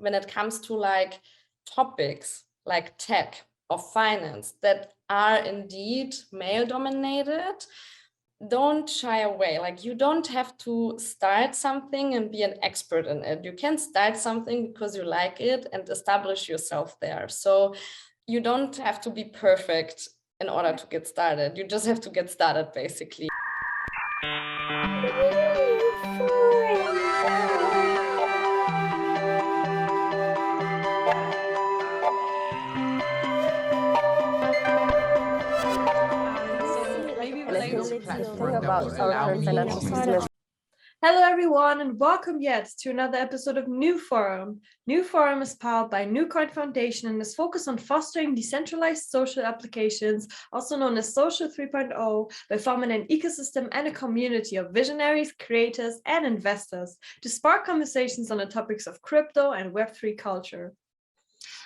when it comes to like topics like tech or finance that are indeed male dominated, don't shy away. Like, you don't have to start something and be an expert in it. You can start something because you like it and establish yourself there. So you don't have to be perfect in order to get started. You just have to get started, basically. Hello everyone, and welcome yet to another episode of NewForum. NewForum is powered by NewCoin Foundation and is focused on fostering decentralized social applications, also known as Social 3.0, by forming an ecosystem and a community of visionaries, creators, and investors to spark conversations on the topics of crypto and Web3 culture.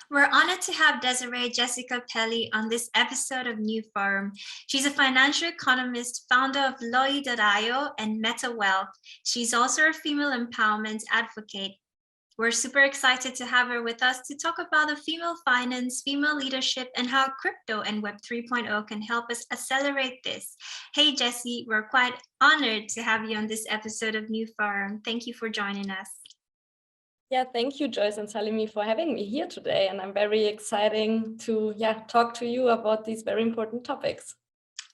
We're honored to have Desiree Jessica Pely on this episode of NewForum. She's a financial economist, founder of Loi.io and MetaWealth. She's also a female empowerment advocate. We're super excited to have her with us to talk about the female finance, female leadership, and how crypto and Web 3.0 can help us accelerate this. Hey, Jessie, we're quite honored to have you on this episode of NewForum. Thank you for joining us. Yeah, thank you, Joyce and Salimi, for having me here today. And I'm very excited to talk to you about these very important topics.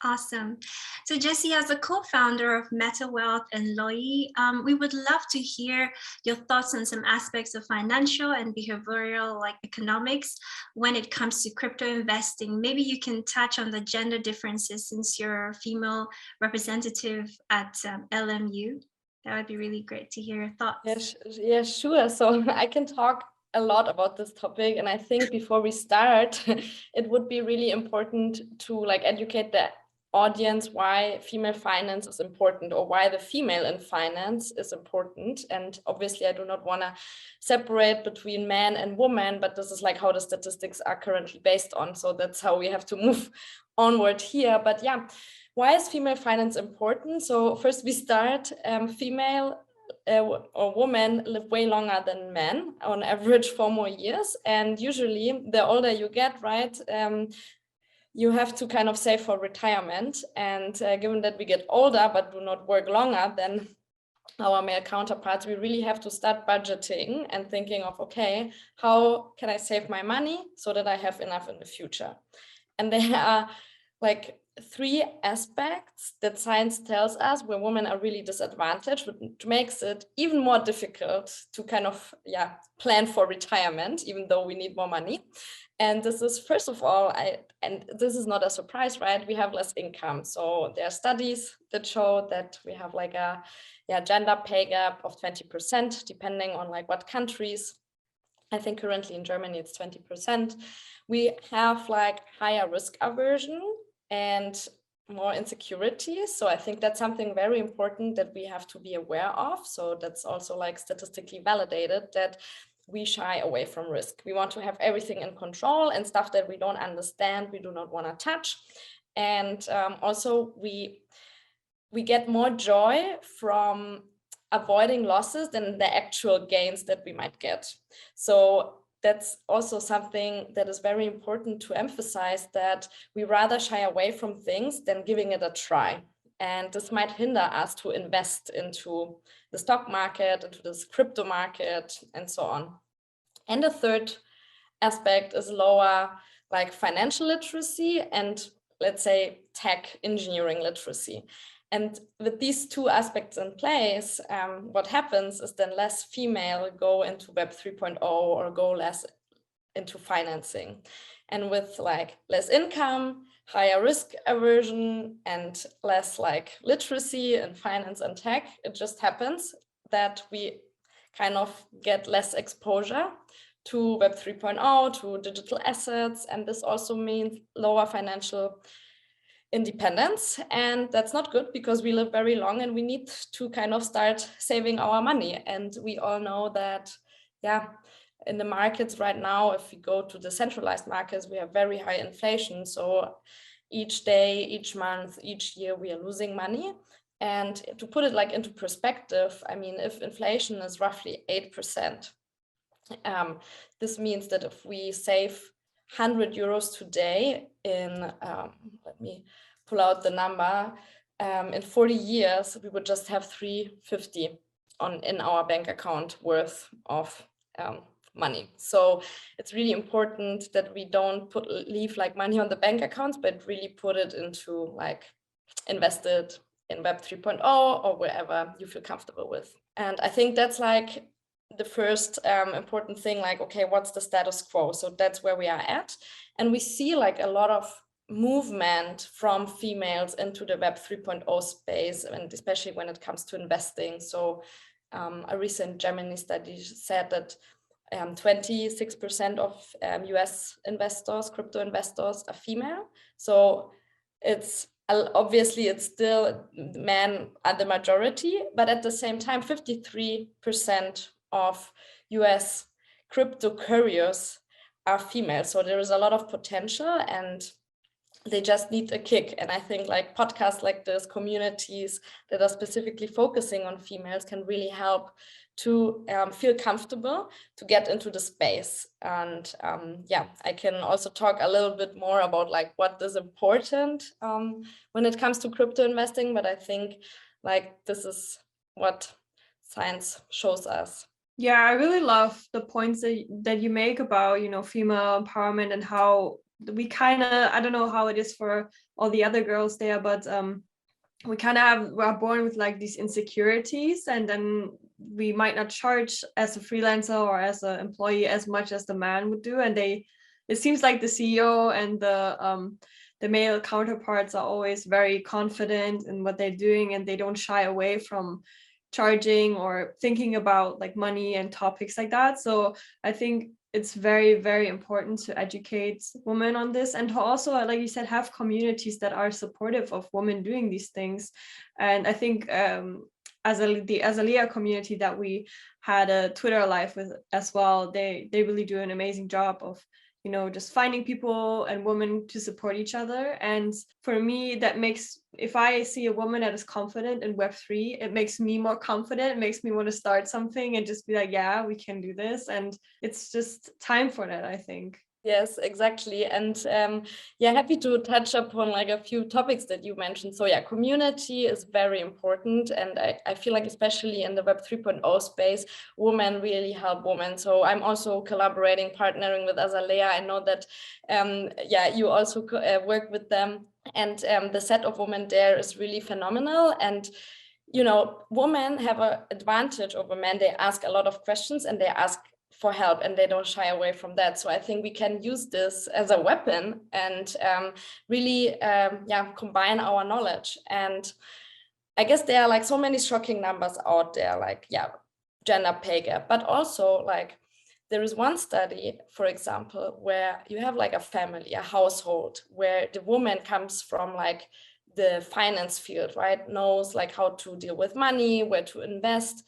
Awesome. So Jessie, as a co-founder of MetaWealth and Loi, we would love to hear your thoughts on some aspects of financial and behavioral economics when it comes to crypto investing. Maybe you can touch on the gender differences since you're a female representative at LMU. That would be really great to hear your thoughts. Yeah, sure. So I can talk a lot about this topic. And I think before we start, it would be really important to educate the audience why female finance is important, or why the female in finance is important. And obviously I do not want to separate between man and woman, but this is how the statistics are currently based on. So that's how we have to move onward here. But yeah, why is female finance important? So first we start, female or women live way longer than men, on average 4 more years. And usually the older you get, right, you have to kind of save for retirement. And given that we get older but do not work longer than our male counterparts, we really have to start budgeting and thinking of, okay, how can I save my money so that I have enough in the future? And there are 3 aspects that science tells us where women are really disadvantaged, which makes it even more difficult to kind of plan for retirement, even though we need more money. And this is, first of all, and this is not a surprise, right? We have less income. So there are studies that show that we have a gender pay gap of 20%, depending on what countries. I think currently in Germany it's 20%. We have higher risk aversion and more insecurity. So I think that's something very important that we have to be aware of. So that's also statistically validated that we shy away from risk. We want to have everything in control, and stuff that we don't understand, we do not want to touch. And also we get more joy from avoiding losses than the actual gains that we might get. So that's also something that is very important to emphasize, that we rather shy away from things than giving it a try. And this might hinder us to invest into the stock market, into this crypto market, and so on. And the third aspect is lower financial literacy and, let's say, tech engineering literacy. And with these 2 aspects in place, what happens is then less female go into Web 3.0 or go less into financing. And with less income, higher risk aversion, and less literacy in finance and tech, it just happens that we kind of get less exposure to Web 3.0, to digital assets. And this also means lower financial independence, and that's not good because we live very long and we need to kind of start saving our money. And we all know that in the markets right now, if we go to the centralized markets, we have very high inflation. So each day, each month, each year, we are losing money. And to put it into perspective, I mean, if inflation is roughly 8%, This means that if we save 100 euros today in, let me pull out the number, in 40 years, we would just have 350 in our bank account worth of money. So it's really important that we don't leave like money on the bank accounts, but really put it into like invested in Web 3.0 or wherever you feel comfortable with. And I think that's like the first important thing, like, okay, what's the status quo? So that's where we are at. And we see like a lot of movement from females into the Web 3.0 space, and especially when it comes to investing. So a recent Germany study said that 26% of US investors, crypto investors, are female. So it's obviously it's still men are the majority, but at the same time, 53% of US crypto couriers are female. So there is a lot of potential and they just need a kick. And I think like podcasts like this, communities that are specifically focusing on females can really help to feel comfortable to get into the space. And yeah, I can also talk a little bit more about like what is important when it comes to crypto investing, but I think like this is what science shows us. Yeah, I really love the points that you make about, you know, female empowerment and how we kind of, I don't know how it is for all the other girls there, but we kind of are born with like these insecurities, and then we might not charge as a freelancer or as an employee as much as the man would do. And it seems like the CEO and the male counterparts are always very confident in what they're doing, and they don't shy away from charging or thinking about like money and topics like that. So I think it's very, very important to educate women on this, and to also, like you said, have communities that are supportive of women doing these things. And I think as the Azalea community that we had a Twitter live with as well, they really do an amazing job of, you know, just finding people and women to support each other. And for me, that makes, if I see a woman that is confident in Web3, it makes me more confident. It makes me want to start something and just be like, yeah, we can do this. And it's just time for that, I think. Yes, exactly. And yeah, happy to touch upon like a few topics that you mentioned. So yeah, community is very important. And I feel like especially in the Web 3.0 space, women really help women. So I'm also collaborating, partnering with Azalea. I know that, yeah, you also work with them. And the set of women there is really phenomenal. And you know, women have an advantage over men. They ask a lot of questions and they ask for help, and they don't shy away from that. So I think we can use this as a weapon and really yeah, combine our knowledge. And I guess there are like so many shocking numbers out there, like yeah, gender pay gap, but also like there is one study, for example, where you have like a family, a household, where the woman comes from like the finance field, right? Knows like how to deal with money, where to invest.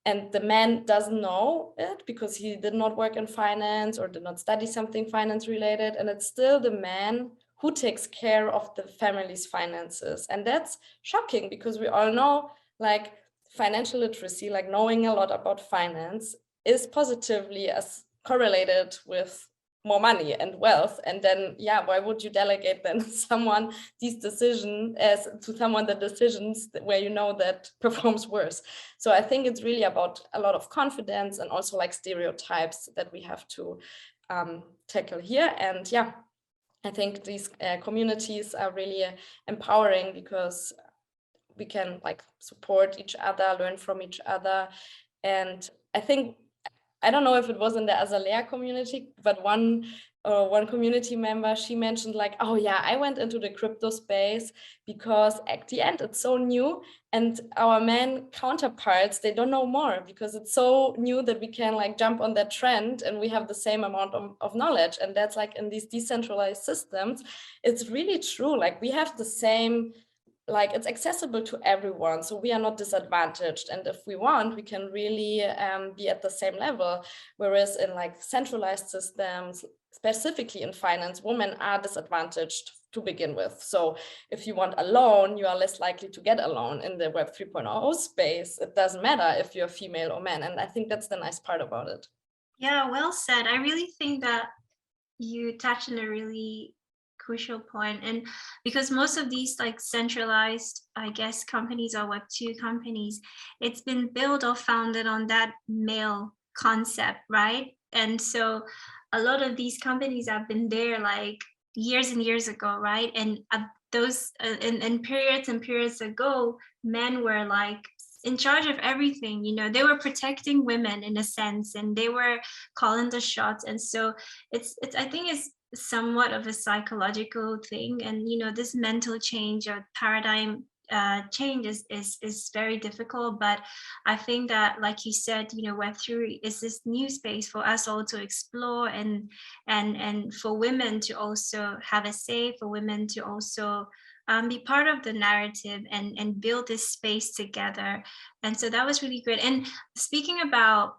And the man doesn't know it because he did not work in finance or did not study something finance related. And it's still the man who takes care of the family's finances. And that's shocking because we all know like financial literacy, like knowing a lot about finance, is positively as correlated with more money and wealth. And then yeah, why would you delegate then someone these decisions as to someone the decisions where you know that performs worse? So I think it's really about a lot of confidence and also like stereotypes that we have to tackle here. And yeah, I think these communities are really empowering because we can like support each other, learn from each other. And I think, I don't know if it was in the Azalea community, but one community member, she mentioned like, oh yeah, I went into the crypto space because at the end it's so new, and our men counterparts, they don't know more because it's so new that we can like jump on that trend and we have the same amount of knowledge. And that's like in these decentralized systems, it's really true. Like we have the same, like it's accessible to everyone, so we are not disadvantaged, and if we want, we can really be at the same level. Whereas in like centralized systems, specifically in finance, women are disadvantaged to begin with. So if you want a loan, you are less likely to get a loan. In the Web 3.0 space, it doesn't matter if you're female or man, and I think that's the nice part about it. Yeah, well said. I really think that you touched on a really crucial point. And because most of these like centralized, I guess, companies or Web2 companies, it's been built or founded on that male concept, right? And so a lot of these companies have been there like years and years ago, right? And those in periods and periods ago, men were like in charge of everything, you know, they were protecting women in a sense, and they were calling the shots. And so it's I think it's somewhat of a psychological thing, and you know, this mental change or paradigm change is very difficult. But I think that, like you said, you know, Web3 is this new space for us all to explore, and for women to also have a say, for women to also be part of the narrative, and build this space together. And so that was really great. And speaking about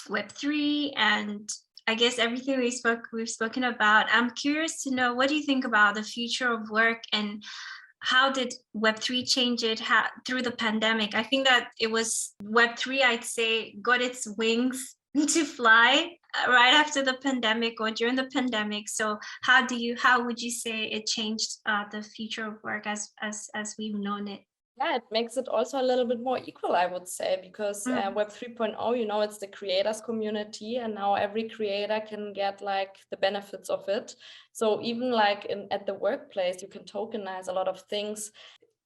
Web3 and I guess everything we've spoken about, I'm curious to know, what do you think about the future of work, and how did Web3 change it through the pandemic? I think that it was Web3, I'd say, got its wings to fly right after the pandemic or during the pandemic. So how would you say it changed the future of work as we've known it? Yeah, it makes it also a little bit more equal, I would say, because Web 3.0, you know, it's the creators community, and now every creator can get like the benefits of it. So even like at the workplace, you can tokenize a lot of things,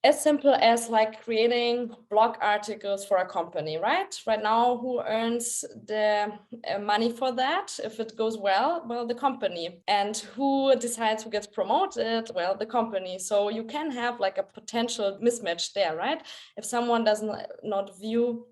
as simple as like creating blog articles for a company, right? Right now, who earns the money for that? If it goes well, the company. And who decides who gets promoted? Well, the company. So you can have like a potential mismatch there, right? If someone does not view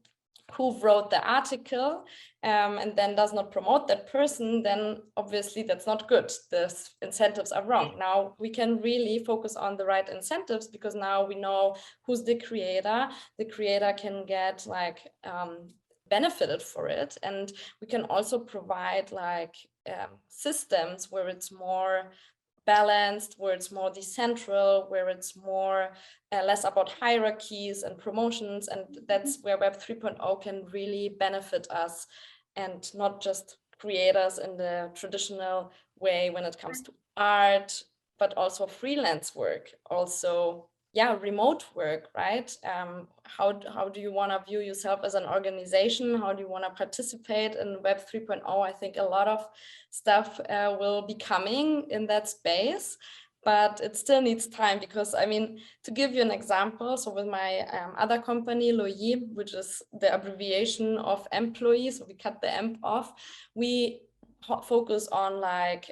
who wrote the article and then does not promote that person, then obviously that's not good. The incentives are wrong. Now we can really focus on the right incentives, because now we know who's the creator. The creator can get like benefited for it. And we can also provide like systems where it's more balanced, where it's more decentral, where it's more less about hierarchies and promotions. And that's where Web 3.0 can really benefit us, and not just creators in the traditional way when it comes to art, but also freelance work, also remote work, right? How do you want to view yourself as an organization? How do you want to participate in Web 3.0? I think a lot of stuff will be coming in that space, but it still needs time, because I mean, to give you an example, so with my other company, Loyer, which is the abbreviation of employee, so we cut the emp off, we focus on like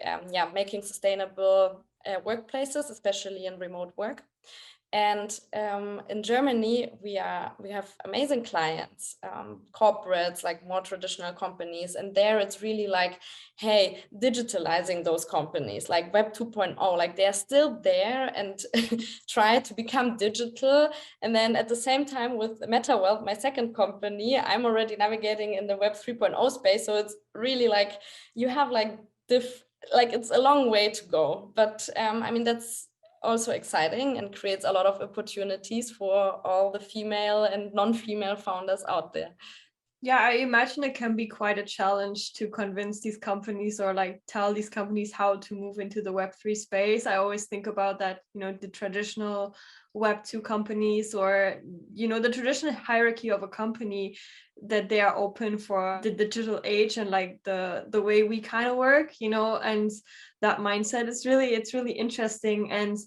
making sustainable workplaces, especially in remote work. And in Germany, we have amazing clients, corporates, like more traditional companies. And there it's really like, hey, digitalizing those companies, like Web 2.0, like they're still there and try to become digital. And then at the same time with MetaWealth, my second company, I'm already navigating in the Web 3.0 space. So it's really like, you have like it's a long way to go. But I mean, that's also exciting and creates a lot of opportunities for all the female and non-female founders out there. Yeah, I imagine it can be quite a challenge to convince these companies, or like tell these companies how to move into the Web3 space. I always think about that, you know, the traditional Web2 companies, or, you know, the traditional hierarchy of a company, that they are open for the digital age and like the way we kind of work, you know, and that mindset is it's really interesting. And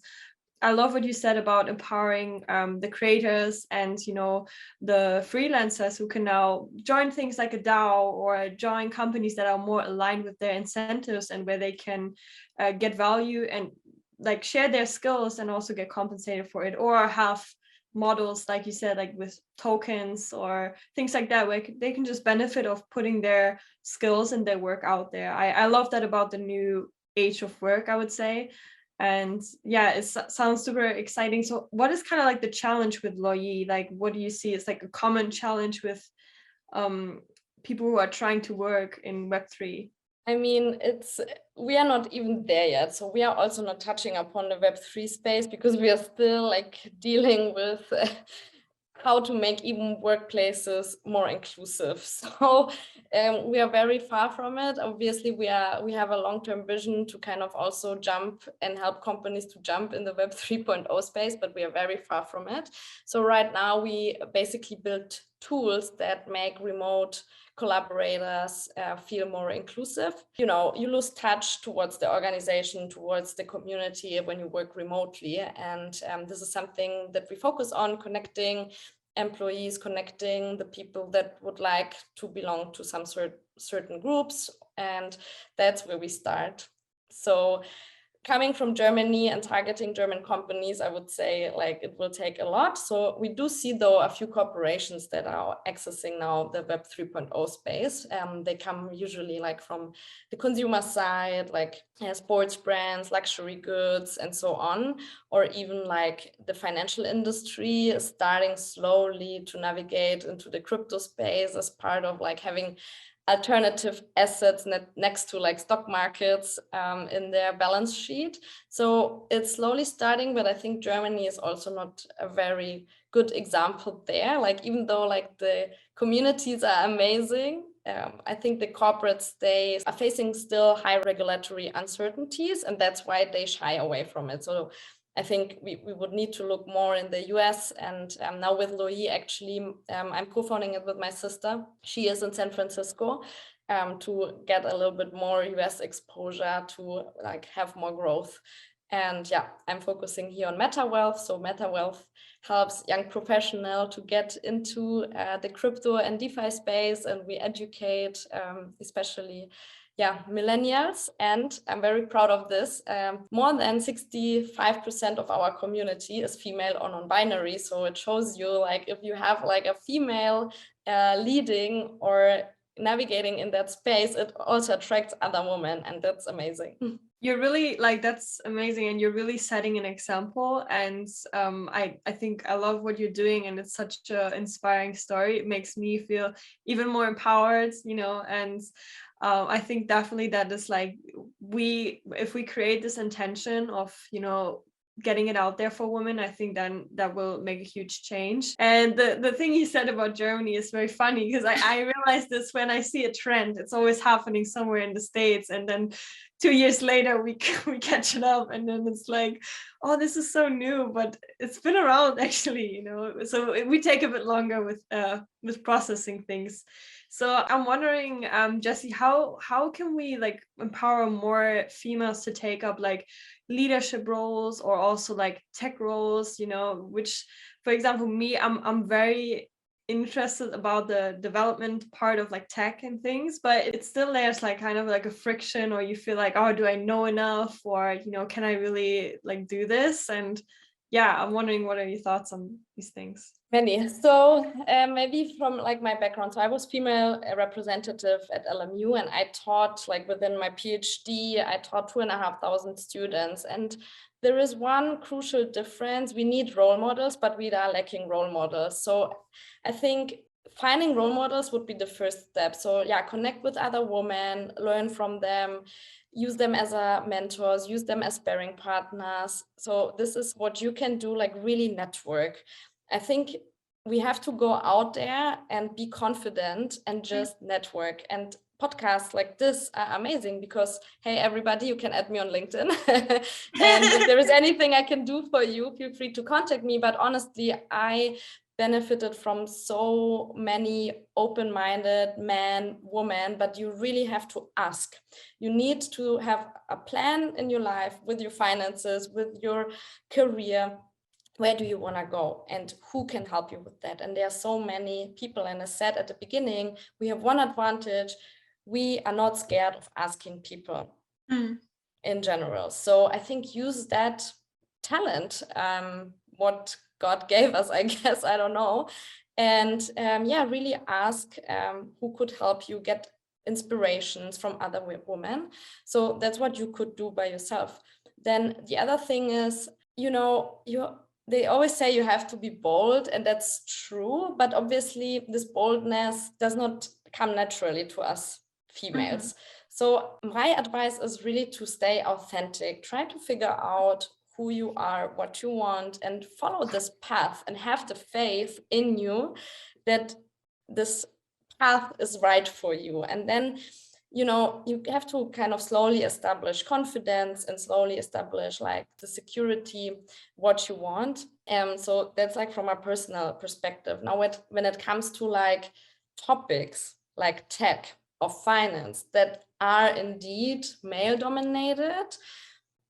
I love what you said about empowering the creators and, you know, the freelancers who can now join things like a DAO, or join companies that are more aligned with their incentives, and where they can get value and like share their skills and also get compensated for it, or have models, like you said, like with tokens or things like that, where they can just benefit of putting their skills and their work out there. I love that about the new age of work, I would say. And yeah, it sounds super exciting. So what is kind of like the challenge with Loyer? Like, what do you see as like a common challenge with people who are trying to work in Web3? I mean, we are not even there yet. So we are also not touching upon the Web3 space, because we are still like dealing with how to make even workplaces more inclusive. So we are very far from it. Obviously, we have a long-term vision to kind of also jump and help companies to jump in the Web 3.0 space, but we are very far from it. So right now we basically build tools that make remote collaborators feel more inclusive. You know, you lose touch towards the organization, towards the community when you work remotely. And this is something that we focus on, connecting employees, connecting the people that would like to belong to some certain groups. And that's where we start. So coming from Germany and targeting German companies, I would say like it will take a lot. So we do see though a few corporations that are accessing now the Web 3.0 space. They come usually like from the consumer side, like sports brands, luxury goods, and so on, or even like the financial industry is starting slowly to navigate into the crypto space as part of like having alternative assets next to like stock markets in their balance sheet. So it's slowly starting, but I think Germany is also not a very good example there. Like even though like the communities are amazing, I think the corporates, they are facing still high regulatory uncertainties, and that's why they shy away from it. So I think we would need to look more in the US. And now with Loï, actually, I'm co-founding it with my sister. She is in San Francisco to get a little bit more US exposure to like have more growth. And yeah, I'm focusing here on MetaWealth. So MetaWealth helps young professionals to get into the crypto and DeFi space, and we educate especially millennials, and I'm very proud of this. More than 65% of our community is female or non-binary. So it shows you like if you have like a female leading or navigating in that space, it also attracts other women, and that's amazing. You're really like, that's amazing, and you're really setting an example. And I think I love what you're doing, and it's such an inspiring story. It makes me feel even more empowered, you know. And I think definitely that is like, if we create this intention of, you know, getting it out there for women, I think then that will make a huge change. And the thing you said about Germany is very funny, because I realized this when I see a trend. It's always happening somewhere in the States, and then 2 years later we catch it up, and then it's like, oh, this is so new, but it's been around actually, you know. So we take a bit longer with processing things. So I'm wondering, Jessie, how can we like empower more females to take up like leadership roles, or also like tech roles, you know, which, for example, me, I'm very interested about the development part of like tech and things, but it still there's like kind of like a friction, or you feel like, oh, do I know enough, or, you know, can I really like do this? And yeah, I'm wondering, what are your thoughts on these things? Many. So maybe from like my background, so I was female representative at LMU, and I taught like within my PhD, I taught 2,500 students. And there is one crucial difference. We need role models, but we are lacking role models. So I think finding role models would be the first step. So yeah, connect with other women, learn from them, use them as mentors, use them as sparring partners. So this is what you can do, like really network. I think we have to go out there and be confident and just network. And podcasts like this are amazing because, hey, everybody, you can add me on LinkedIn. And if there is anything I can do for you, feel free to contact me. But honestly, I benefited from so many open-minded men, women, but you really have to ask. You need to have a plan in your life with your finances, with your career. Where do you want to go, and who can help you with that? And there are so many people, and as said at the beginning, we have one advantage: we are not scared of asking people in general. So I think use that talent, what God gave us, I guess, I don't know, and really ask who could help you get inspirations from other women. So that's what you could do by yourself. Then the other thing is, you know, they always say you have to be bold, and that's true, but obviously this boldness does not come naturally to us females. So my advice is really to stay authentic. Try to figure out who you are, what you want, and follow this path and have the faith in you that this path is right for you. And then, you know, you have to kind of slowly establish confidence and slowly establish like the security, what you want. So that's like from a personal perspective. Now, when it comes to like topics like tech or finance that are indeed male dominated,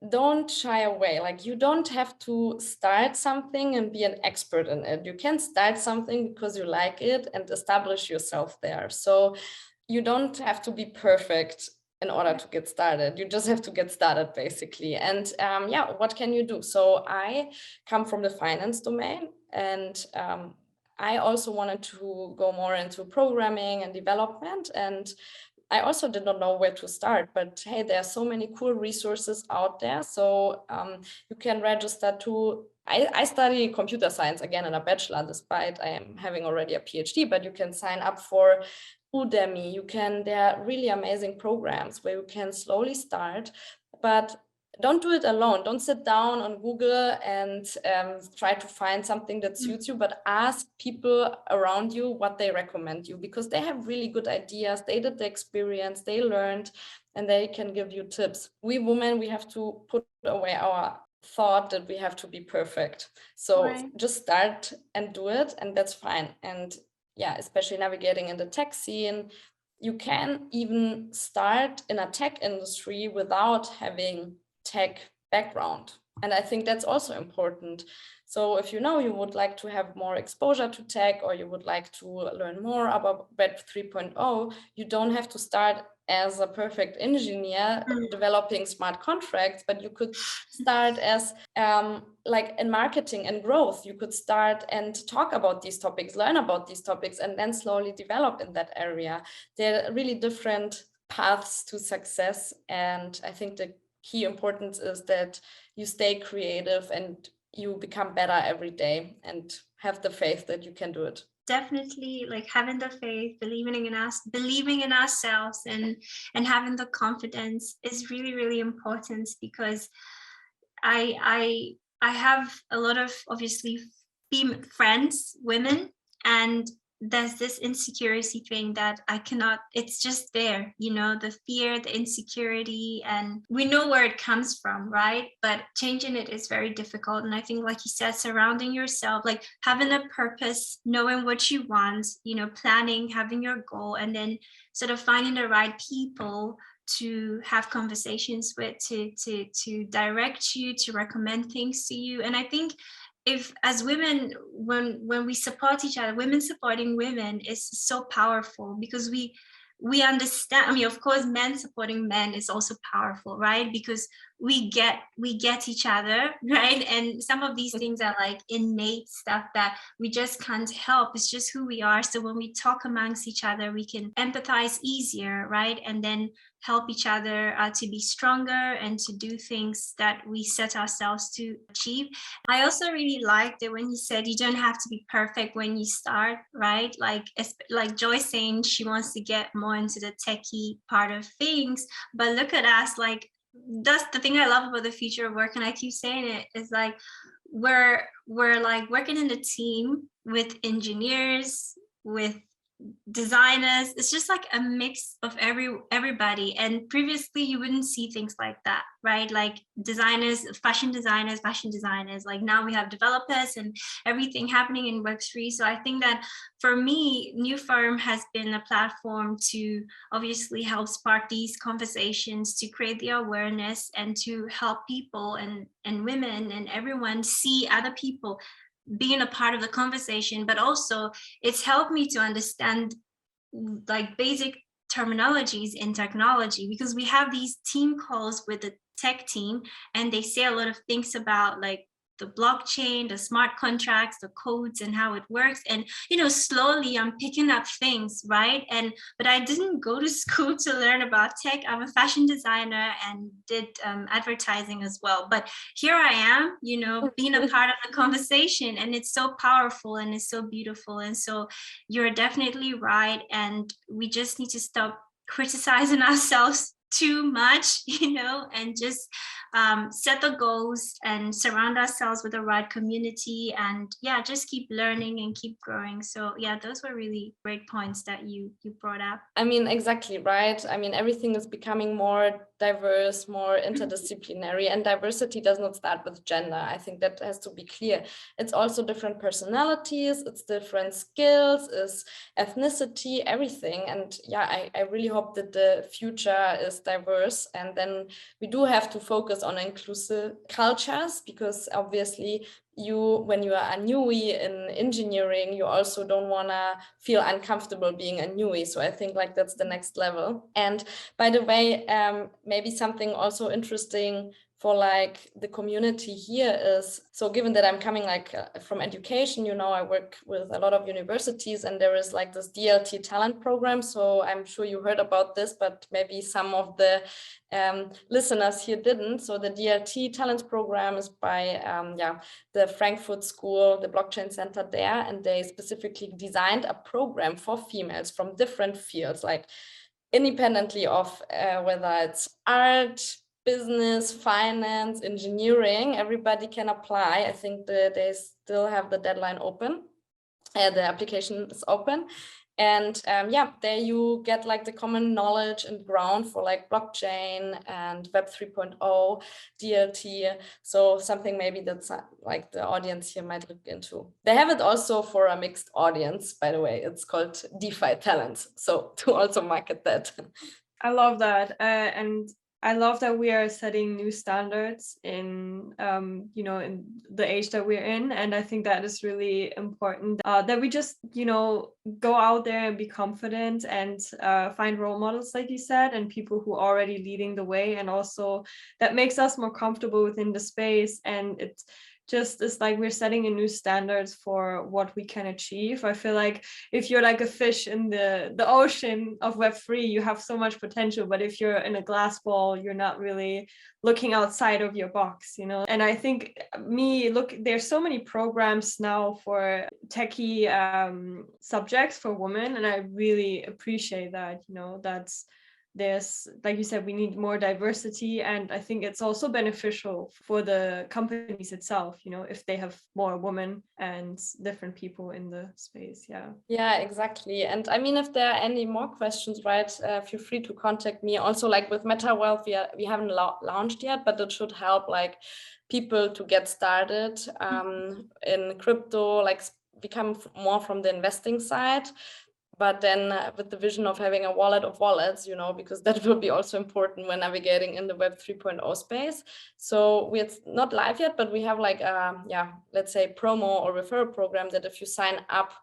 don't shy away. Like, you don't have to start something and be an expert in it. You can start something because you like it and establish yourself there. So you don't have to be perfect in order to get started. You just have to get started, basically. And yeah, what can you do? So I come from the finance domain, and I also wanted to go more into programming and development. And I also did not know where to start, but hey, there are so many cool resources out there. So you can register to, I study computer science again in a bachelor, despite I am having already a PhD, but you can sign up for Udemy. There are really amazing programs where you can slowly start, but don't do it alone. Don't sit down on Google and try to find something that suits you, but ask people around you what they recommend you, because they have really good ideas. They did the experience, they learned, and they can give you tips. We women, we have to put away our thought that we have to be perfect. So just start and do it, and that's fine. And yeah, especially navigating in the tech scene, you can even start in a tech industry without having tech background. And I think that's also important. So if you know you would like to have more exposure to tech, or you would like to learn more about Web 3.0, you don't have to start as a perfect engineer developing smart contracts, but you could start as like in marketing and growth. You could start and talk about these topics, learn about these topics, and then slowly develop in that area. There are really different paths to success. And I think the key importance is that you stay creative and you become better every day, and have the faith that you can do it. Definitely, like having the faith, believing in us, believing in ourselves, and having the confidence is really, really important, because I have a lot of obviously female friends, women, and there's this insecurity thing that I cannot, it's just there, you know, the fear, the insecurity, and we know where it comes from, right? But changing it is very difficult. And I think, like you said, surrounding yourself, like having a purpose, knowing what you want, you know, planning, having your goal, and then sort of finding the right people to have conversations with, to direct you, to recommend things to you. And I think if as women, when we support each other, women supporting women is so powerful, because we understand. I mean, of course, men supporting men is also powerful, right? Because we get each other, right? And some of these things are like innate stuff that we just can't help. It's just who we are. So when we talk amongst each other, we can empathize easier, right? And then help each other to be stronger and to do things that we set ourselves to achieve. I also really liked it when you said you don't have to be perfect when you start, right? Like Joy saying she wants to get more into the techie part of things, but look at us, like that's the thing I love about the future of work, and I keep saying it, is like we're like working in a team with engineers, with designers. It's just like a mix of everybody, and previously you wouldn't see things like that, right? Like designers, fashion designers, like now we have developers and everything happening in Web3. So I think that for me, NewForum has been a platform to obviously help spark these conversations, to create the awareness, and to help people and women and everyone see other people being a part of the conversation. But also it's helped me to understand like basic terminologies in technology, because we have these team calls with the tech team, and they say a lot of things about like the blockchain, the smart contracts, the codes, and how it works. And, you know, slowly I'm picking up things, right? But I didn't go to school to learn about tech. I'm a fashion designer and did advertising as well. But here I am, you know, being a part of the conversation, and it's so powerful and it's so beautiful. And so you're definitely right. And we just need to stop criticizing ourselves too much, and just set the goals and surround ourselves with the right community, and just keep learning and keep growing. So those were really great points that you brought up. I mean, exactly right. I mean, everything is becoming more diverse, more interdisciplinary, and diversity does not start with gender. I think that has to be clear. It's also different personalities, it's different skills, it's ethnicity, everything. And I really hope that the future is diverse, and then we do have to focus on inclusive cultures, because obviously when you are a newie in engineering, you also don't want to feel uncomfortable being a newie. So I think like that's the next level. And by the way, maybe something also interesting for like the community here is, so given that I'm coming like from education, I work with a lot of universities, and there is like this DLT talent program. So I'm sure you heard about this, but maybe some of the listeners here didn't. So the DLT talent program is by the Frankfurt School, the blockchain center there, and they specifically designed a program for females from different fields, like independently of whether it's art, business, finance, engineering. Everybody can apply. I think they still have the deadline open. The application is open. And there you get like the common knowledge and ground for like blockchain and Web 3.0, DLT. So something maybe that's like the audience here might look into. They have it also for a mixed audience, by the way. It's called DeFi Talents. So to also market that. I love that. And I love that we are setting new standards in, in the age that we're in. And I think that is really important, that we just, go out there and be confident and find role models, like you said, and people who are already leading the way. And also that makes us more comfortable within the space. And it's just is like we're setting a new standards for what we can achieve. I feel like if you're like a fish in the ocean of Web3, you have so much potential, but if you're in a glass ball, you're not really looking outside of your box, And I think there's so many programs now for techie subjects for women, and I really appreciate that. There's, like you said, we need more diversity, and I think it's also beneficial for the companies itself, if they have more women and different people in the space. Yeah, exactly. And I mean, if there are any more questions, right, feel free to contact me. Also, like with MetaWealth, we haven't launched yet, but it should help like people to get started in crypto, like become more from the investing side. But then with the vision of having a wallet of wallets, because that will be also important when navigating in the Web 3.0 space. So we're not live yet, but we have like let's say promo or referral program that if you sign up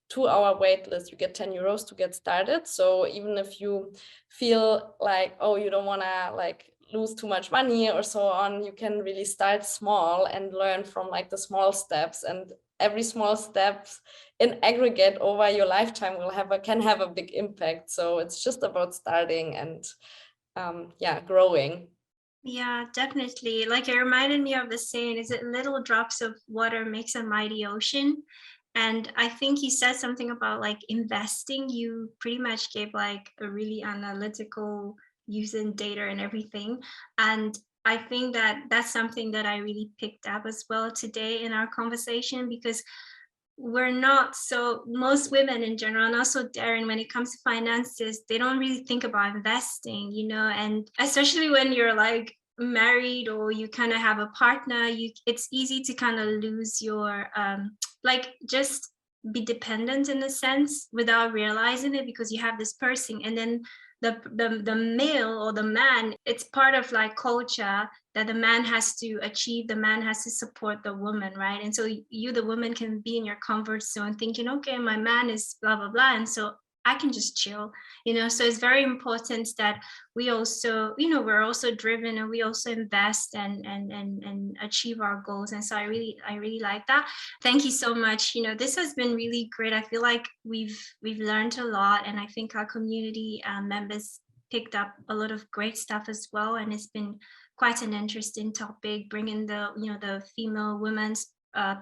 to our waitlist, you get 10 euros to get started. So even if you feel like, oh, you don't want to like lose too much money or so on, you can really start small and learn from like the small steps, and every small steps in aggregate over your lifetime can have a big impact. So it's just about starting and growing. Yeah, definitely. Like, it reminded me of the saying, is it little drops of water makes a mighty ocean? And I think you said something about like investing. You pretty much gave like a really analytical using data and everything. And I think that that's something that I really picked up as well today in our conversation, because most women in general, and also Darren, when it comes to finances, they don't really think about investing, and especially when you're like married or you kind of have a partner, it's easy to kind of lose your just be dependent in a sense without realizing it, because you have this person, and then the male or the man, it's part of like culture that the man has to achieve, the man has to support the woman, right? And so you, the woman, can be in your comfort zone thinking, okay, my man is blah blah blah, and so I can just chill, so it's very important that we also, we're also driven, and we also invest and achieve our goals. And so I really like that. Thank you so much. This has been really great. I feel like we've learned a lot, and I think our community members picked up a lot of great stuff as well. And it's been quite an interesting topic, bringing the female women's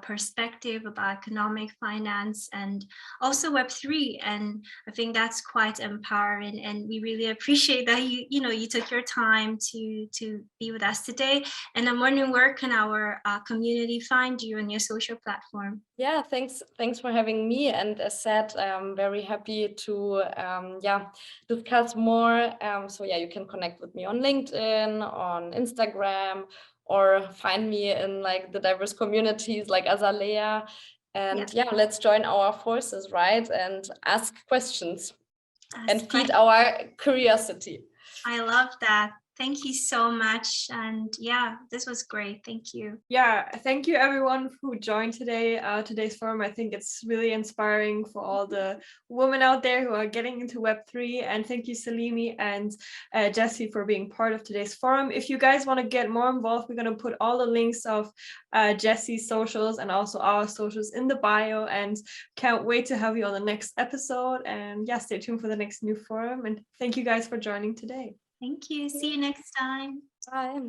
perspective about economic finance and also Web3. And I think that's quite empowering. And we really appreciate that you took your time to be with us today. And I'm wondering, where can our community find you on your social platform? Yeah, thanks for having me. And as said, I'm very happy to discuss more. So yeah, you can connect with me on LinkedIn, on Instagram, or find me in like the diverse communities like Azalea. And let's join our forces, right? And ask questions and feed our curiosity. I love that. Thank you so much. And yeah, this was great. Thank you. Yeah, thank you everyone who joined today's forum. I think it's really inspiring for all the women out there who are getting into Web3. And thank you, Salimi and Jessie, for being part of today's forum. If you guys want to get more involved, we're going to put all the links of Jessie's socials and also our socials in the bio. And can't wait to have you on the next episode. And yeah, stay tuned for the next NewForum. And thank you guys for joining today. Thank you. See you next time. Bye.